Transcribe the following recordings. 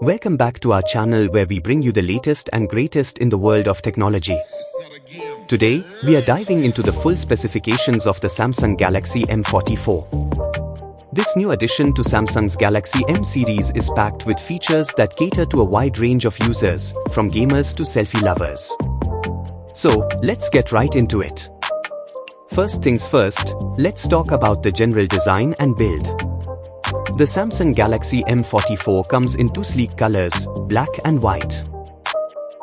Welcome back to our channel where we bring you the latest and greatest in the world of technology. Today, we are diving into the full specifications of the Samsung Galaxy M44. This new addition to Samsung's Galaxy M series is packed with features that cater to a wide range of users, from gamers to selfie lovers. So, let's get right into it. First things first, let's talk about the general design and build. The Samsung Galaxy M44 comes in two sleek colors, black and white.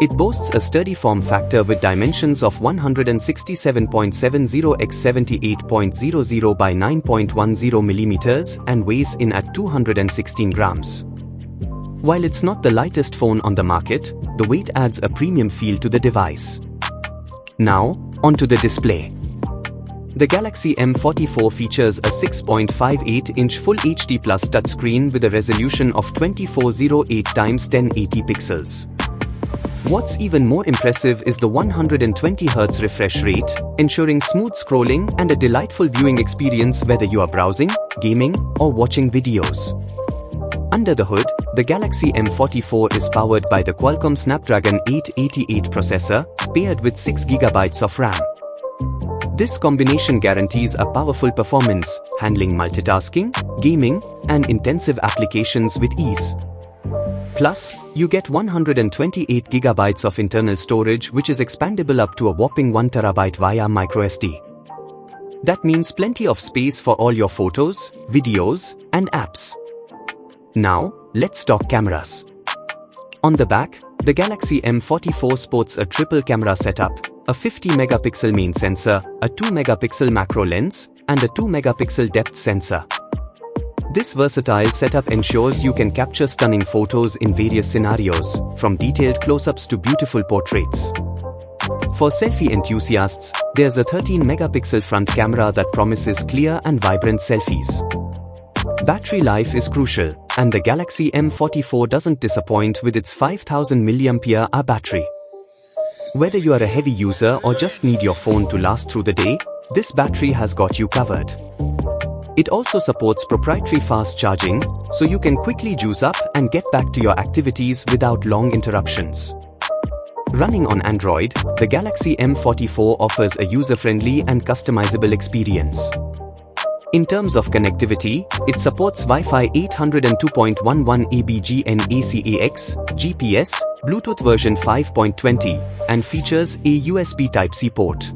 It boasts a sturdy form factor with dimensions of 167.70 x 78.00 by 9.10 mm and weighs in at 216 grams. While it's not the lightest phone on the market, the weight adds a premium feel to the device. Now, onto the display. The Galaxy M44 features a 6.58-inch Full HD Plus touchscreen with a resolution of 2408x1080 pixels. What's even more impressive is the 120Hz refresh rate, ensuring smooth scrolling and a delightful viewing experience whether you are browsing, gaming, or watching videos. Under the hood, the Galaxy M44 is powered by the Qualcomm Snapdragon 888 processor, paired with 6GB of RAM. This combination guarantees a powerful performance, handling multitasking, gaming, and intensive applications with ease. Plus, you get 128GB of internal storage, which is expandable up to a whopping 1TB via microSD. That means plenty of space for all your photos, videos, and apps. Now, let's talk cameras. On the back, the Galaxy M44 sports a triple camera setup, a 50-megapixel main sensor, a 2-megapixel macro lens, and a 2-megapixel depth sensor. This versatile setup ensures you can capture stunning photos in various scenarios, from detailed close-ups to beautiful portraits. For selfie enthusiasts, there's a 13-megapixel front camera that promises clear and vibrant selfies. Battery life is crucial, and the Galaxy M44 doesn't disappoint with its 5000 mAh battery. Whether you are a heavy user or just need your phone to last through the day, this battery has got you covered. It also supports proprietary fast charging, so you can quickly juice up and get back to your activities without long interruptions. Running on Android, the Galaxy M44 offers a user-friendly and customizable experience. In terms of connectivity, it supports Wi-Fi 802.11 ABG and ACAX, GPS, Bluetooth version 5.20, and features a USB Type-C port.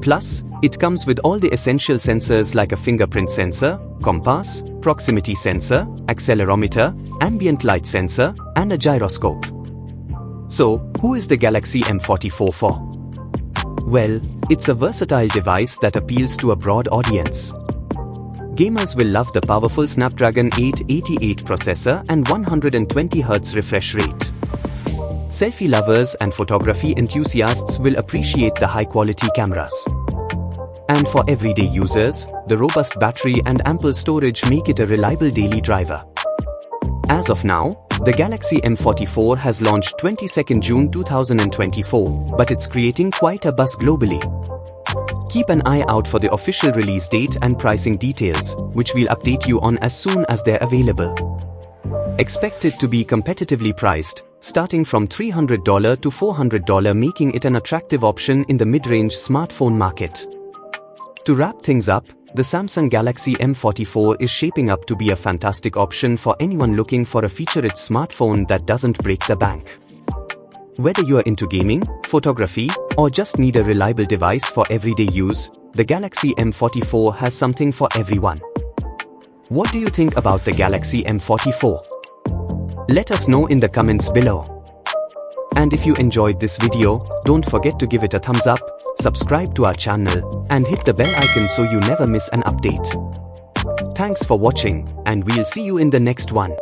Plus, it comes with all the essential sensors like a fingerprint sensor, compass, proximity sensor, accelerometer, ambient light sensor, and a gyroscope. So, who is the Galaxy M44 for? Well, it's a versatile device that appeals to a broad audience. Gamers will love the powerful Snapdragon 888 processor and 120Hz refresh rate. Selfie lovers and photography enthusiasts will appreciate the high-quality cameras. And for everyday users, the robust battery and ample storage make it a reliable daily driver. As of now, the Galaxy M44 has launched 22nd June 2024, but it's creating quite a buzz globally. Keep an eye out for the official release date and pricing details, which we'll update you on as soon as they're available. Expect it to be competitively priced, starting from $300 to $400, making it an attractive option in the mid-range smartphone market. To wrap things up, the Samsung Galaxy M44 is shaping up to be a fantastic option for anyone looking for a feature-rich smartphone that doesn't break the bank. Whether you are into gaming, photography, or just need a reliable device for everyday use, the Galaxy M44 has something for everyone. What do you think about the Galaxy M44? Let us know in the comments below. And if you enjoyed this video, don't forget to give it a thumbs up, subscribe to our channel, and hit the bell icon so you never miss an update. Thanks for watching, and we'll see you in the next one.